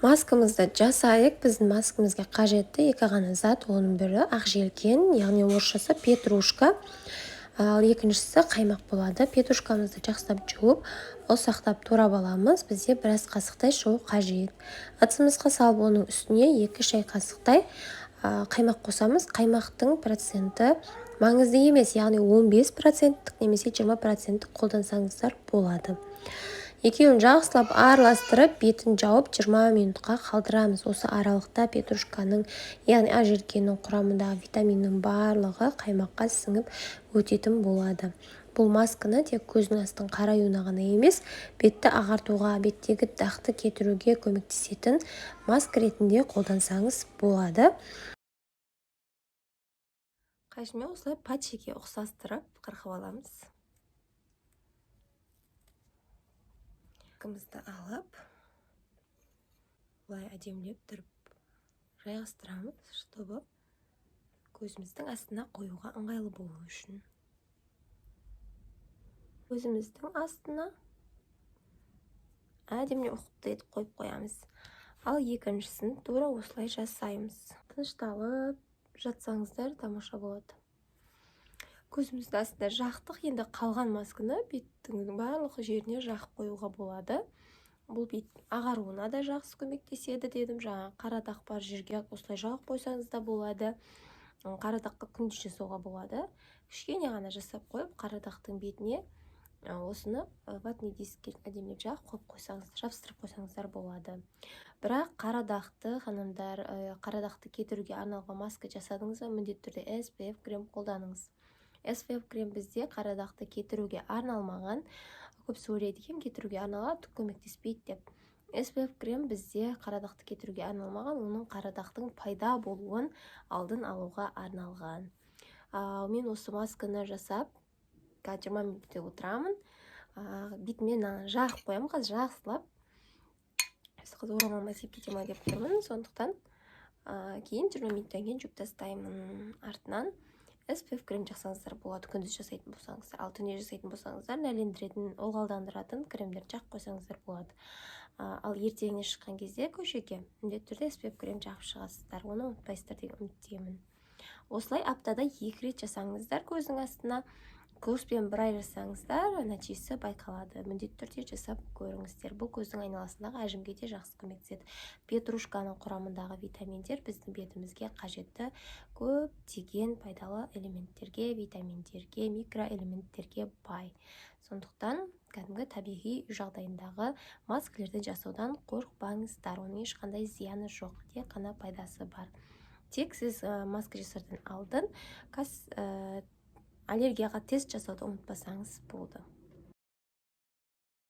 Маскамызды жасайық. Біздің маскамызға қажетті екі ғана зат. Оның бірі ақжелкен, яғни орысшасы петрушка. Ал екіншісі қаймақ болады. Петрушкамызды жақсылап жуып, ұсақтап турап аламыз. Бізде біраз қасықтай жуу қажет. Ыдысымызға салып, оның үстіне 2 шай қасықтай қаймақ қосамыз. Қаймақтың проценті маңызды емес, яғни 15% немесе 20% қолдансаңыздар болады. Екеуін жақсылап араластырып, бетін жауып 20 минутқа қалдырамыз. Осы аралықта петрушканың, яғни ақжелкеннің құрамындағы витаминнің барлығы қаймаққа сіңіп өтетін болады. Бұл масканы тек көздің астын қараюына ғана емес, бетті ағартуға, беттегі дақты кетіруге көмектесетін маска ретінде қолдансаңыз болады. Қайшымен осылай патчиге ұқсастырып қырқып аламыз. Маскамызды алып, бұлай әдемілеп тұрып жайғастырамыз, чтобы көзіміздің астына қоюға ыңғайлы болу үшін. Көзіміздің астына әдемілеп ұқыпты етіп қойып қоямыз. Ал екіншісін тура осылай жасаймыз. Тынышталып жатсаңыздар тамаша болады. Көзіміздің астына жақтық. Енді қалған масканы беттің барлық жеріне жағып қоюға болады. Бұл бет ағаруына да жақсы көмектеседі дедім. Жаңа қара дақ бар жерге осылай жағып қойсаңыз да болады. Қара даққа күндіз жасауға болады. Кішкене ғана жасап қойып, қара дақтың бетіне осыны ватный дискке әдемілеп жағып қойып қойсаңыздар, жабыстырып қойсаңыздар болады. Бірақ қара дақты, ханымдар, қара дақты кетіруге арналған маска жасадыңыз ба, міндетті түрде SPF крем қолданыңыз. SPF крем бізде қара дақты кетіруге арналмаған. Көбісі ойлайды екен, кетіруге арналады, көмектеспейді деп. SPF крем бізде қара дақты кетіруге арналмаған, оның қара дақтың пайда болуын алдын алуға арналған. Мен осы масканы жасап 20 минутте отырамын. Бетімен жағып қоямын, қазір жақсылап. Орамалмен сеп кете ма деп тұрмын, сондықтан кейін 20 минуттан кейін жуып тастаймын. Артынан SPF крем жасаңыздар болады, күндіз жасайтын болсаңыздар. Ал түнде жасайтын болсаңыздар, нәлендіретін, ылғалдандыратын кремдер жағып қойсаңыздар болады. Ал ертеңіне шыққан кезде көшеге міндетті түрде SPF крем жағып шығасыздар. Оны ұмытпайсыздар деген үміттемін. Осылай аптада 2 рет жасаңыздар көздің астына. Көзбен бір ай жасаңыздар, нәтижесі байқалады. Міндетті түрде жасап көріңіздер. Бұл көздің айналасындағы әжімге де жақсы көмектеседі. Петрушканың құрамындағы витаминдер біздің бетімізге қажетті көптеген пайдалы элементтерге, витаминдерге, микроэлементтерге бай. Сондықтан кәдімгі табиғи жағдайындағы маскалерді жасаудан қорықпаңыздар. Оның ешқандай зияны жоқ, тек қана пайдасы бар. Тек сіз маска жасаудан алдын аллергияға тест жасауды ұмытпасаңыз болды.